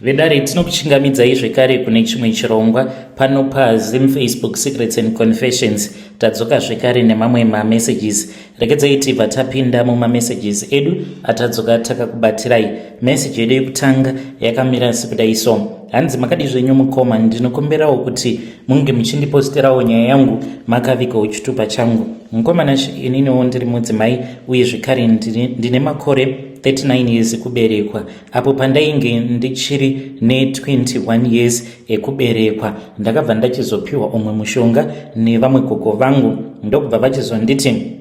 Vedare tinokuchingamidzai zvekare kune chimwe chirongwa pano paZim Facebook Secrets and Confessions. Tadzoka zvekare nemamwe mamessages. Regedzai tibva tapinda mumamessages edu atadzoka takakubatirai. Message yedu yekutanga yakamira sekudai so: hanzi makadi zvenyu mukoma, ndinokumbirawo kuti munge muchindiposterawo nyaya yangu makavikawo chitupa changu. Mukomana ininiwo ndiri mudzimai uye zvekare ndine makore 39 years kuberekwa. Apo pandainge ndichiri ne21 years ekuberekwa ndakabva ndachizopiwa umwe mushonga nevamwe gogo vangu, ndokubva vachizonditi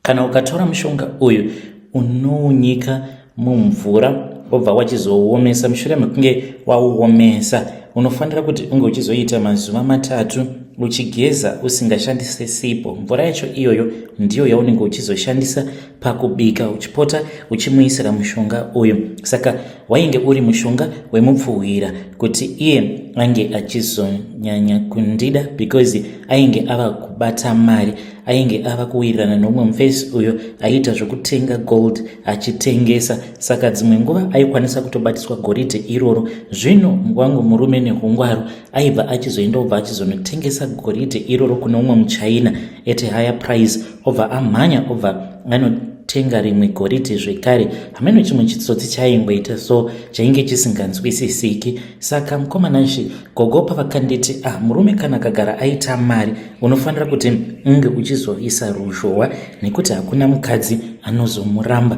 kana ukatora mushonga uyu unounyika mumvura obva wachizoomesa. Mushure mekunge wauomesa unofanira kuti unge uchizoita mazuva 3 uchigeza usingashandise sipo. Mvura yacho iyoyo ndiyo yaunenge uchizoshandisa pakubika, uchipota uchimuisira mushonga uyu. Saka wainge uri mushonga wemupfuhwira kuti iye ange achizonyanya kundida, because ainge ava kubata mari, ainge ava kuwirirana nomwe mufesi uyo aita zvokutenga gold achitengesa. Saka dzimwe nguva aikwanisa kutobatiswa goridhe iroro. Zvino wangu murume nehungwaru aibva achizoenda obva achizonotengesa goridhe iroro kuna umwe muchina at a higher price, obva amhanya obva anotenga rimwe goridhe zvekare. Hameno chimwe chitsotsi chaingoita so chainge chisinganzwisisiki. Saka mukomanashi gogo pavakanditi murume kana akagara aita mari unofanira kuti unge uchizoisa ruzhowa nekuti hakuna mukadzi anozomuramba.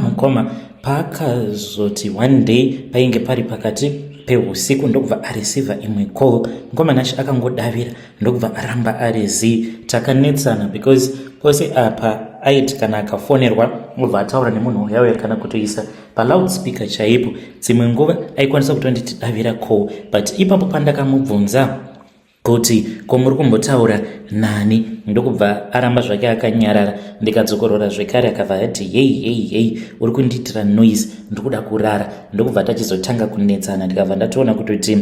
Mukoma paakazoti one day painge pari pakati peusiku ndokubva areceiva imwe call. Mukomanashi akangodavira ndokubva aramba arezi. Takanetsana because pose apa aiti kana akafonerwa obva ataura nemunhu uyayo kana kutoisa paloudspeaker chaipo. Dzimwe nguva aikwanisa kutonditi davira call, but ipapo pandakamubvunza kuti komuri kumbotaura nani, ndokubva aramba zvake akanyarara. Ndikadzokorora zvekare akabva ati hei uri kundiitira noise, ndikuda kurara. Ndokubva tachizotanga kunetsana. Ndikabva ndatoona kutoti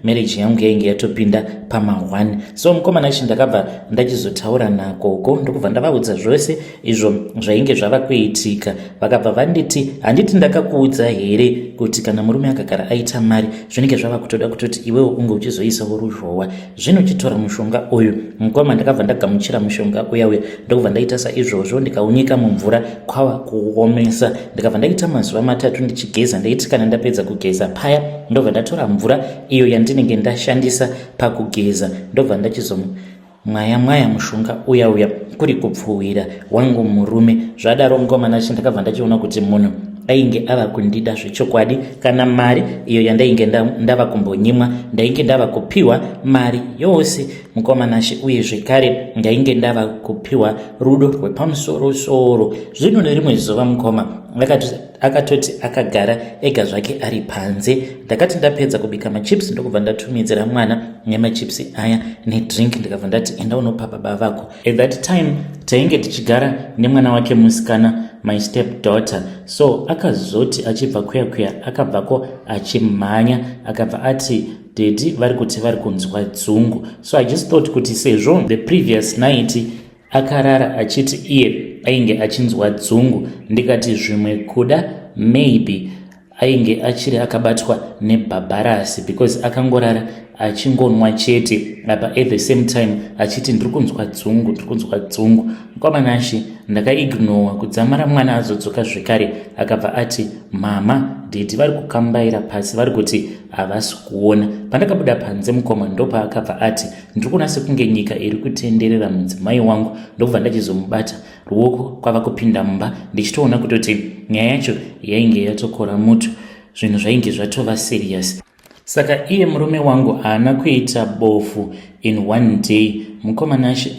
marriage yangu yainge yatopinda pama1. So mukomana shi ndakabva ndachizotaura nagogo ndokubva ndavaudza zvose izvo zvainge zvava kuitika. Vakabva vanditi handiti ndakakuudza here kuti kana murume akagara aita mari zvinenge zvava kutoda kutoti iwewo unge uchizoisawo ruzhowa. Zvino chitora mushonga uyu. Mukoma ndakabva ndagamuchira mushonga uya ndokubva ndaita saizvozvo ndikaunyika mumvura kwava kuomesa. Ndikabva ndaita mazuva 3 ndichigeza. Ndaiti kana ndapedza kugeza paya ndobva ndatora mvura iyo yandinenge ndashandisa pakugeza ndobva ndachizomwaya mushonga uya kuri kupfuwira wangu murume. Zvadaro mukomana shi ndakabva ndachiona kuti munhu ainge ava kundida zvechokwadi. Kana mari iyo yandainge ndava kumbonyimwa ndainge ndava kupiwa mari yose mukomanashi, uye zvekare ndainge ndava kupiwa rudo rwepamusoro-soro. Zvino nerimwe zuva mukoma akatoti akagara ega zvake ari panze. Ndakati ndapedza kubika machips ndokubva ndatumidzira mwana nemachipsi aya nedrink. Ndikabva ndati enda unopa baba vako. At that time tainge tichigara nemwana wake musikana, my step daughter. So akazoti achibva kuya akabvako achimhanya akabva ati dedi vari kuti vari kunzwa dzungu. So I just thought kuti sezvo the previous night akarara achiti iye ainge achinzwa dzungu, ndikati zvimwe kuda maybe ainge achiri akabatwa nebhabharasi, because akangorara achingonwa chete apa at the same time achiti ndiri kunzwa dzungu. Mukomanashi ndakaignora kudzamara mwana azodzoka zvekare akabva ati mama dedi vari kukambaira pasi vari kuti havasi kuona. Pandakabuda panze mukoma ndopa akabva ati ndiri kunase kunge nyika iri kutenderera mudzimai wangu. Ndokubva ndachizomubata ruoko kwava kupinda mumba ndichitoona kutoti nyaya yacho yainge yatokora muto, zvinhu zvainge zvatova serious. Saka iye murume wangu haana kuita bofu in one day. Mukomanashi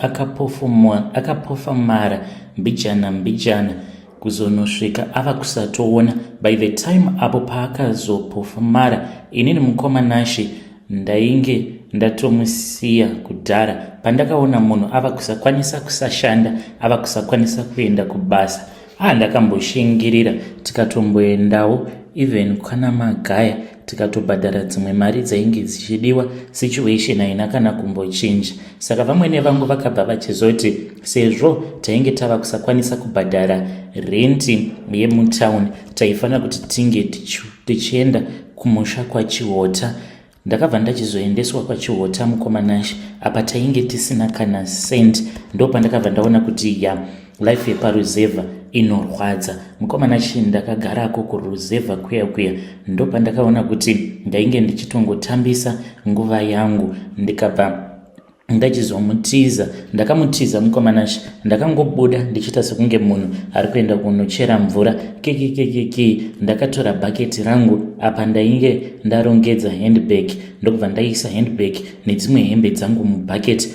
akapofamara mbijana kuzonosvika ava kusatoona. By the time apo paakazopofamara inini mukomanashi ndainge ndatomusiya kudhara. Pandakaona munhu ava kusakwanisa kusashanda, ava kusakwanisa kuenda kubasa, ndakamboshingirira. Tikatomboendawo even kana magaya tikatobhadhara dzimwe mari dzainge dzichidiwa. Situation haina kana kumbochinja. Saka vamwene vangu vakabva vachizoti sezvo tainge tava kusakwanisa kubhadhara renti yemutauni taifanira kuti tinge tichienda kumusha kwaChiota. Ndakabva ndachizoendeswa kwaChiota mukomanashi apa tainge tisina kana send. Ndo pandakabva ndaona kuti life yeparuzevha inorwadza. Mukomanashi ndakagarako kuruzevha kuya ndo pandakaona kuti ndainge ndichitongotambisa nguva yangu. Ndikabva ndachizomutiza, ndakamutiza mukomanashi, ndakangobuda ndichita sekunge munhu ari kuenda kunochera mvura kiki. Ndakatora bhaketi rangu apa ndainge ndarongedza handbag, ndokubva ndaisa handbag nedzimwe hembe dzangu mubhaketi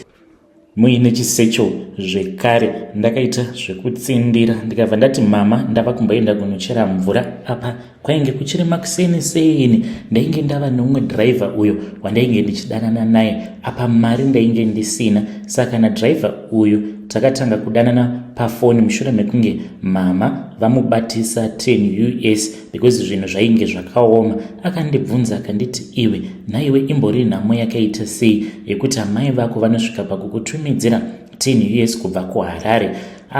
muine chisecho zvekare. Ndakaita zvekutsindira ndikabva ndati mama ndava kumboenda kunochera mvura. Apa kwainge kuchiri makuseni ndainge ndava nomumwe dhiraivha uyo wandainge ndichidanana naye. Apa mari ndainge ndisina, saka nadhiraivha uyu takatanga kudanana pafoni mushure mekunge mama vamubatisa 10 US because zvinhu zvainge zvakaoma. Akandibvunza akanditi, iwe naiwe imbori nhamo yakaita sei yekuti amai vako vanosvika pakukutumidzira 10 US kubva kuHarare?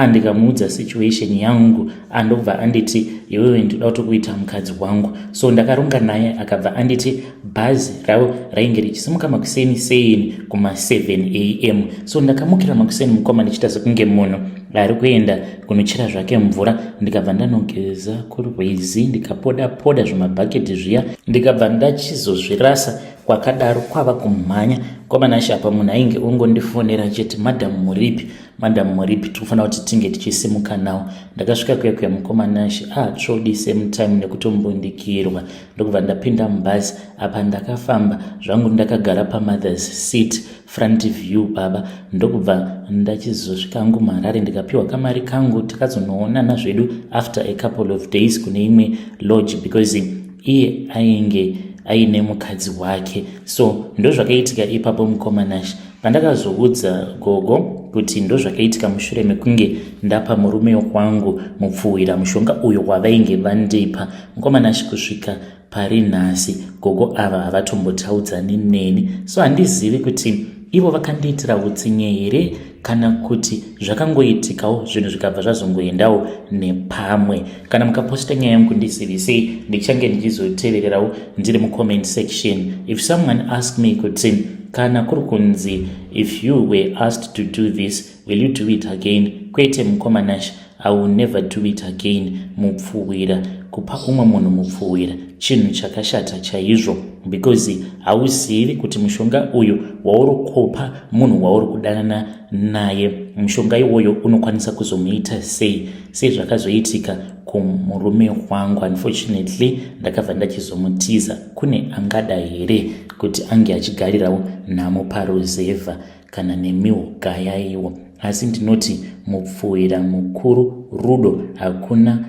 Ndikamuudza situation yangu, andobva anditi iwewe ndinoda kutokuita mukadzi wangu. So ndakaronga naye, akabva anditi bhazi ravo rainge richisimuka makuseni kuma 7 AM. So ndakamukira makuseni mukoma ndichita sekunge munhu ari kuenda kunochera zvake mvura. Ndikabva ndanogeza kurwizi, ndikapoda zvimabhaketi zviya, ndikabva ndachizozvirasa. Kwakadaro kwava kumhanya. Komanashi apa munhu ainge ungondifonera chete, madam muripi tinofanira kuti tinge tichisimuka nawo. Ndakasvika kuya mukomanashi tsvodi same time nekutombundikirwa. Ndokubva ndapinda mubhazi. Apa ndakafamba zvangu ndakagara pamothers seat front view baba. Ndokubva ndachizosvika angu muHarare ndikapiwa kamari kangu. Takazonoonana zvedu after a couple of days kune imwe lodge because iye ainge aine mukadzi wake. So ndo zvakaitika ipapo mukomanashi. Pandakazoudza gogo kuti ndo zvakaitika mushure mekunge ndapa murume wangu mupfuwira mushonga uyo wavainge vandipa, mukomanashi kusvika pari nhasi gogo ava havatombotaudzani neni. So handizivi kuti ivo vakandiitira utsinye here kana kuti zvakangoitikawo zvinhu zvikabva zvazongoendawo nepamwe. Kana mukaposta nyaya yangu kundizivisei, ndichange ndichizotevererawo ndiri mucomment section. If someone ask me kuti kana kuri kunzi if you were asked to do this will you do it again, kwete mukomanashi, I will never do it again. Mupfuwira, kupa umwe munhu mupfuwira chinhu chakashata chaizvo because hauzivi kuti mushonga uyu wauri kupa munhu wauri kudanana naye, mushonga iwoyo unokwanisa kuzomuita sei zvakazoitika kumurume wangu. Unfortunately ndakabva ndachizomutiza. Kune angada here kuti ange achigarirawo nhamo paruzevha kana nemihuka yaiwo, asi ndinoti mupfuwira mukuru rudo, hakuna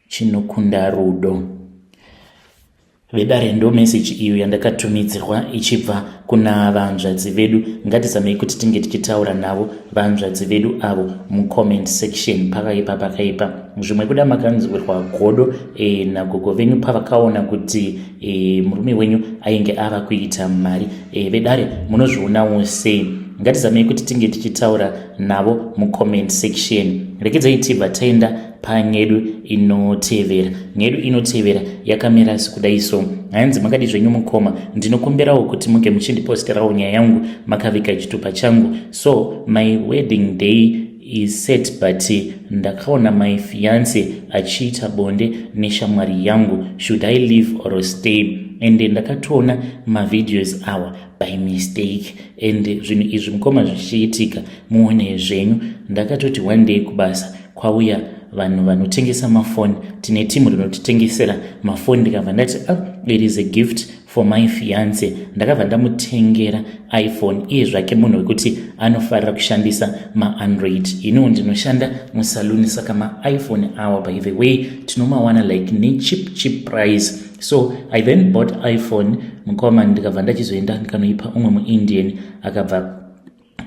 chinokunda rudo. Vedare ndo message iyo yandakatumidzirwa ichibva kuna vanzvadzi vedu. Ngatizamei kuti tinge tichitaura navo vanzvadzi vedu avo mucomment section pakaipa. Zvimwe kuda makanzwirwa godo nagogo venyu pavakaona kuti murume wenyu ainge ava kuita mari. Vedare munozvionawo sei? Ngatizamei kuti tinge tichitaura navo mucomment section. Rekedzai tibva taenda panyedu inotevera. Nyedu inotevera yakamira sekudai so. Hanzi makadi zvenyu mukoma, ndinokumbirawo kuti muke muchindiposterawo nyaya yangu makavika chitupa changu. So my wedding day is set but ndakaona my fiance achiita bonde neshamwari yangu. Should I leave or stay? And ndakatoona mavideos awa by mistake and zvinhu izvi mukoma zvichiitika muone zvenyu. Ndakatoti one day kubasa kwauya vanhu vanotengesa mafoni, tine timu rinotitengesera mafoni. Ndikabva ndati it is a gift for my fiance. Ndakabva ndamutengera iPhone, iye zvake munhu wekuti anofarira kushandisa maandroid. Ino ndinoshanda musaluni, saka maiPhone awa by the way tinomawana like ne cheap price. So I then bought iPhone mukoma. Ndikabva ndachizoenda ndikanoipa umwe muIndian, akabva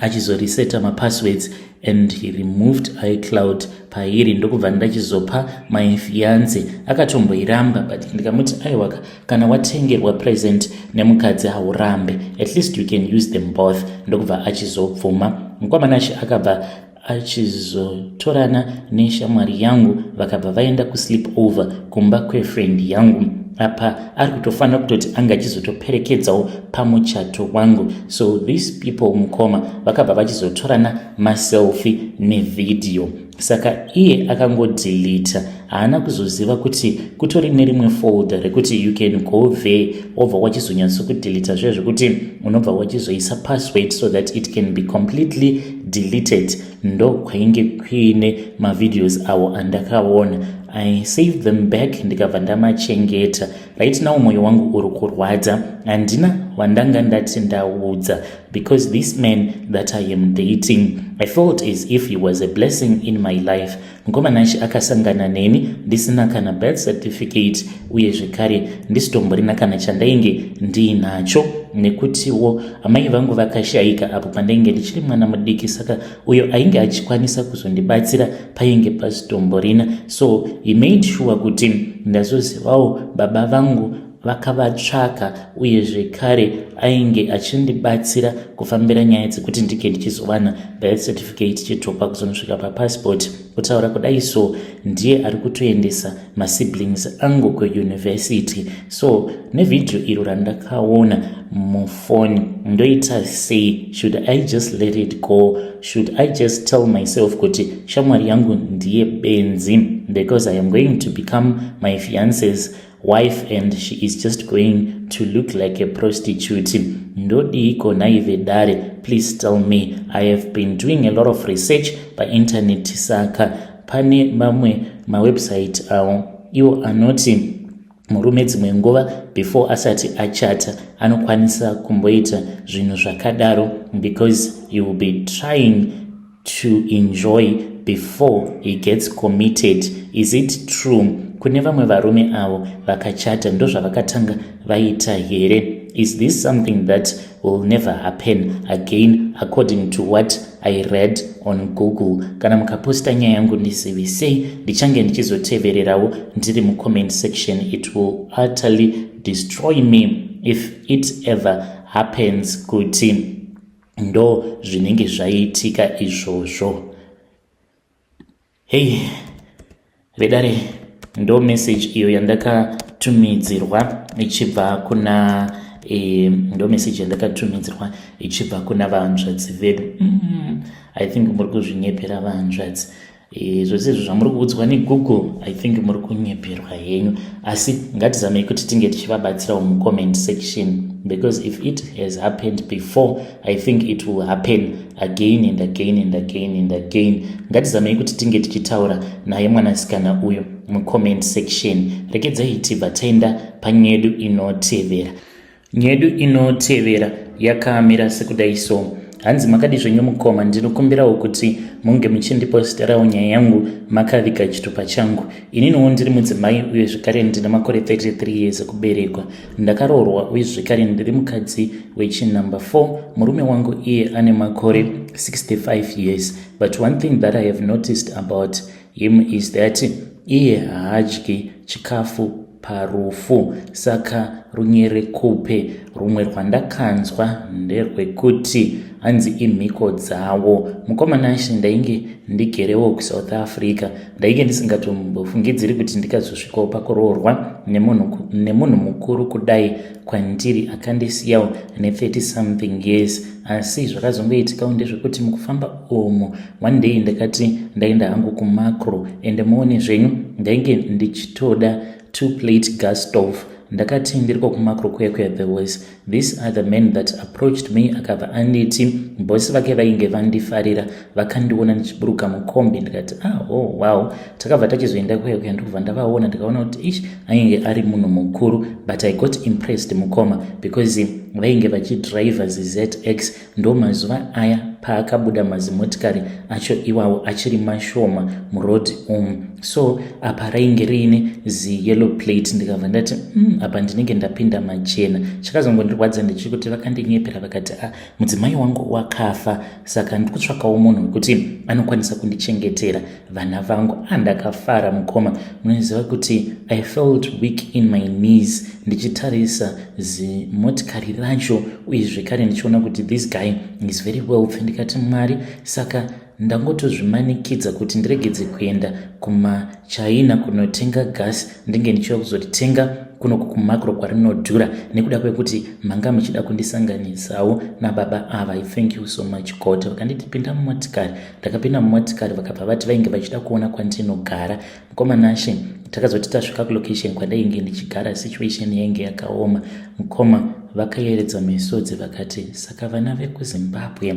achizoreseta mapasswords and he removed iCloud pairi. Ndokubva ndachizopa my fiance, akatomboiramba but ndikamuti aiwaka, kana watengerwa present nemukadzi haurambe, at least you can use them both. Ndokubva achizobvuma. Mukomanashi akabva achizotorana neshamwari yangu vakabva vaenda kusleep over kumba kwefriend yangu. Apa ari kutofanira kutoti anga achizotoperekedzawo pamuchato wangu. So these people mukoma vakabva vachizotorana maselfi nevidhiyo. Saka iye akangodilita, haana kuzoziva kuti kutori nerimwe folder rekuti you can go there obva wachizonyatsokudilita zve zvekuti unobva wachizoisa password so that it can be completely deleted. Ndo kwainge kuine mavideos awo andakaona. I saved them back ndikabva ndamachengeta. Right now mwoyo wangu uri kurwadza, handina wandanga ndati ndaudza, because this man that I am dating, I felt as if he was a blessing in my life. Mukomana nashi akasangana neni ndisina kana birth certificate uye zvekare ndisitomborina kana chandainge ndiinacho, nekutiwo amai vangu vakashayika apo pandainge ndichiri mwana mudiki, saka uyo ainge achikwanisa kuzondibatsira painge pasitomborina. So he made sure kuti ndazozivawo baba vangu vakavatsvaka uye zvekare ainge achindibatsira kufambira nyaya dzekuti ndike ndichizowana birth certificate chitopa kuzonosvika papassport. Kutaura kudai, so ndiye ari kutoendesa masiblings angu kuuniversity. So nevidhio iro randakaona mufoni ndoita sei, should I just let it go? Should I just tell myself kuti shamwari yangu ndiye benzi, because I am going to become my fiance's wife and she is just going to look like a prostitute? Ndodi iko naive dare, please tell me. I have been doing a lot of research by internet, saka pane mamwe mawebsite awo iwo anoti murume dzimwe nguva before asati achata anokwanisa kumboita zvinhu zvakadaro, because he will be trying to enjoy before he gets committed. Is it true? Kune vamwe varume avo vakachata ndozvavakatanga vaita here? Is this something that will never happen again according to what I read on Google? Kana mukaposta nyaya yangu ndizivisei, ndichange ndichizotevererawo ndiri mucomment section. It will utterly destroy me if it ever happens kuti ndo zvinenge zvaitika izvozvo. Hey vedare, ndo message iyo yandakatumidzirwa ichibva kuna ndo message yandakatumidzirwa ichibva kuna vahanzvadzi vedu. I think muri kuzvinyepera vahanzvadzi. Zvose izvo zvamuri kuudzwa neGoogle, I think muri kunyeperwa henyu, asi ngatizamei kuti tinge tichivabatsirawo mucomment section, because if it has happened before, I think it will happen again and again and again and again. Ngatizamei kuti tinge tichitaura naye mwanasikana uyo mucomment section. Rekedzai tibva taenda panyedu inotevera. Nyedu inotevera yakamira sekudai so. Hanzi makadi zvenyu mukoma, ndinokumbirawo kuti munge muchindiposterawo nyaya yangu makavika chitupa changu. Ininiwo ndiri mudzimai uye zvekare ndina makore 33 years ekuberekwa. Ndakaroorwa uye zvekare ndiri mukadzi wechinumber 4. Murume wangu iye ane makore 65 years. But one thing that I have noticed about him is that iye haadyi chikafu parufu, saka runyerekupe rumwe rwandakanzwa nderwekuti hanzi imhiko dzawo. Mukomana nashi ndainge ndigerewo kuSouth Africa, ndainge ndisingatombofungidziri kuti ndikazosvikawo pakuroorwa nemunhu mukuru kudai kwandiri akandisiyawo ne30 something years. Asi zvakazongoitikawo ndezvekuti mukufamba umu one day ndakati ndaenda hangu kuMacro, ende muone zvenyu ndainge ndichitoda 2-plate gas stove. Ndakati ndiriko kuMacro kuya there was these other men that approached me, akabva anditi bosi vake vainge vandifarira, vakandiona ndichiburuka mukombi. Ndikati oh wow, takabva tachizoenda kuya ndikubva ndavaona, ndikaona kuti ainge ari munhu mukuru. But I got impressed mukoma, because vainge vachidriva ZX. Ndo mazuva aya paakabuda mazimotikari acho iwawo achiri mashoma muroad so apa rainge riine yellow plate. Ndikabva ndati apa ndinenge ndapinda machena. Chakazongondirwadza ndechikuti vakandinyepera vakati mudzimai wangu wakafa, saka ndikutsvakawo munhu wekuti anokwanisa kundichengetera vana vangu. Ndakafara mukoma. Munoziva kuti I felt weak in my knees ndichitarisa zimotikari racho uye zvekare ndichiona kuti this guy is very wealthy. Ndikati Mwari, saka ndangotozvimanikidza kuti ndiregedze kuenda kumaChina kunotenga gasi, ndinge ndichiva kuzoritenga kunoku kumakro kwarinodhura, nekuda kwekuti manga muchida kundisanganisawo nababa ava. I thank you so much God. Vakanditi pinda mumotikari, ndakapinda mumotikari, vakabva vati vainge vachida kuona kwandinogara. Mukoma Ashe, takazoti tasvika kulocation kwandainge ndichigara, situation yainge yakaoma. Mukoma vakayevedza misodzi vakati, saka vana vekuZimbabwe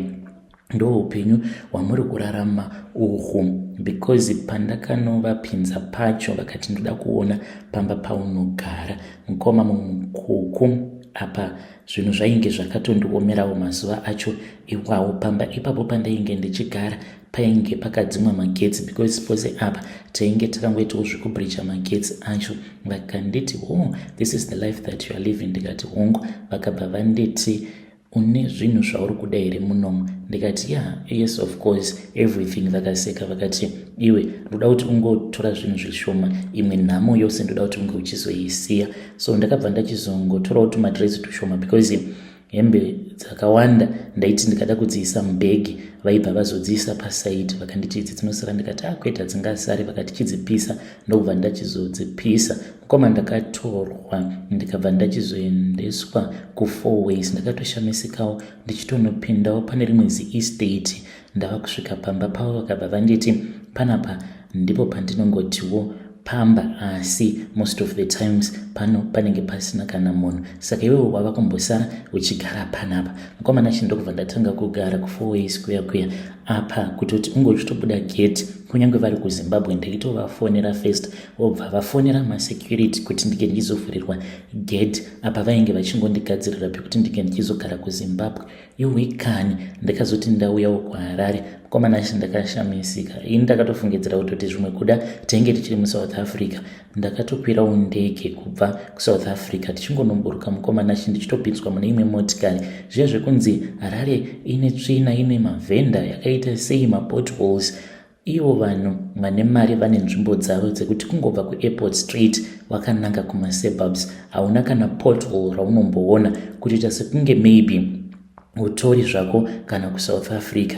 ndo upenyu hwamuri kurarama uhu, because pandakanovapinza pacho vakati ndoda kuona pamba paunogara. Mukoma mumukuku apa zvinhu zvainge zvakatondiomerawo mazuva acho iwawo. Pamba ipapo pandainge ndichigara painge pakadzimwa magetsi, because pose apa tainge takangoitawo zvekubhiricha magetsi acho. Vakanditi, oh, this is the life that you are living. Ndikati hongu. Vakabva vanditi, une zvinhu zvauri kuda here munomu? Ndikati yeah, yes of course everything. Vakaseka vakati, iwe ndoda kuti ungotora zvinhu zvishoma, imwe nhamo yose ndoda kuti unge uchizoisiya. So ndakabva ndachizongotorawo tumadresi tushoma, because hembe dzakawanda ndaiti ndikada kudziisa mubhegi, vaibva vazodziisa pasaidi. Vakanditi idzi dzinosara. Ndikati kwete, hadzingasari. Vakati chidzipisa. ndokubva ndachizodzipisa. Mukoma ndakatorwa ndikabva ndachizoendeswa ku4 Ways. Ndakatoshamisikawo ndichitonopindawo pane rimwe ziestate. Ndava kusvika pamba pavo vakabva vanditi panapa ndipo pandinongotiwo pamba, asi most of the times pano panenge pasina kana munhu, saka iwewo wava kumbosara uchigara panapa. Mukoma Ashe, ndokubva ndatanga kugara ku4 Ways kuya apa, kutoti ungochitobuda gate. Kunyange vari kuZimbabwe ndaitovafonera first, vobva vafonera masecurity kuti ndike ndizovhurirwa gate. Apa vainge vachingondigadzirira pekuti ndike ndichizogara kuZimbabwe. Iwekani ndakazoti ndauyawo kuHarare. Mukoma Ashe, ndakashamisika. Ini ndakatofungidzira kutoti zvimwe kuda tainge tichiri muSouth Africa. Ndakatokwirawo ndege kubva kuSouth Africa tichingonomburuka. Mukoma Ashe, ndichitopinzwa mune imwe motikari. Zviya zvekunzi Harare ine tsvina, ine mavhenda yakaita sei, mapotholes. Ivo vanhu vane mari vane nzvimbo dzavo dzekuti kungobva kuAirport Street wakananga kumasuburbs hauna kana pothole raunomboona, kutoita sekunge maybe utori zvako kana kuSouth Africa.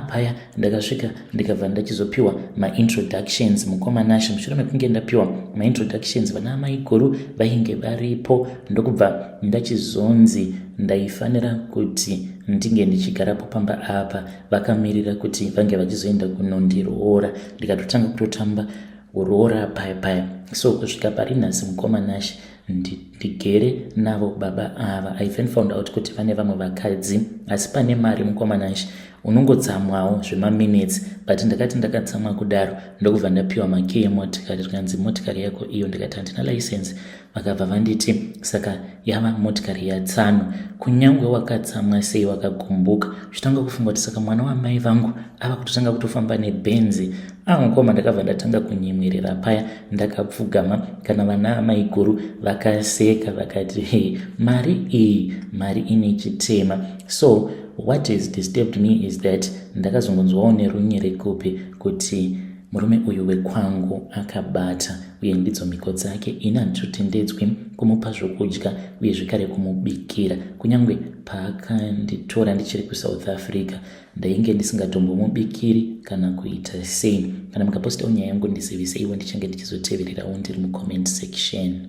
Paya ndakasvika ndikabva ndachizopiwa maintroductions. Mukoma Ashe, mushure mekunge ndapiwa maintroductions, vana amai guru vainge varipo. Ndokubva ndachizonzi ndaifanira kuti ndinge ndichigarapo pamba apa, vakamirira kuti vange vachizoenda kunondiroora. Ndikatotanga kutotamba roora paya. So kusvika pari nhasi Mukoma Ashe, ndigere navo baba ava. I then found out kuti vane vamwe vakadzi, asi pane mari Mukoma Ashe, unongotsamwawo zvemaminutes. But ndakati ndakatsamwa kudaro ndokubva ndapiwa makey emotikari. Rikanzi motikari yako iyo. Ndikati handina license. Vakabva vanditi saka yava motikari yatsano. Kunyange wakatsamwa sei, wakagumbuka, uchitanga kufunga kuti saka mwana wamai vangu ava kutotanga kutofamba nebenzi. Mukoma ndakabva ndatanga kunyemwerera paya, ndakapfugama. Kana vana amai guru vakaseka vakati, hey, mari ine chitema. So what has disturbed me is that ndakazongonzwawo nerunyere kupi kuti murume uyu wekwangu akabata, uye ndidzo mhiko dzake. Ini handitotendedzwi kumupa zvokudya uye zvekare kumubikira. Kunyange paakanditora ndichiri kuSouth Africa ndainge ndisingatombomubikiri kana kuita sei. Kana mukapostawo nyaya yangu ndizivise, ndichange ndichizotevererawo ndiri mucomment section.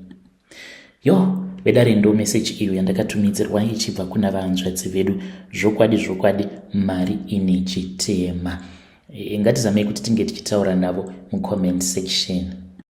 Vedare ndo message iyo yandakatumidzirwa ichibva kuna vahanzvadzi vedu. Zvokwadi mari ine chitema. Ngatizamei kuti tinge tichitaura navo mucomment section.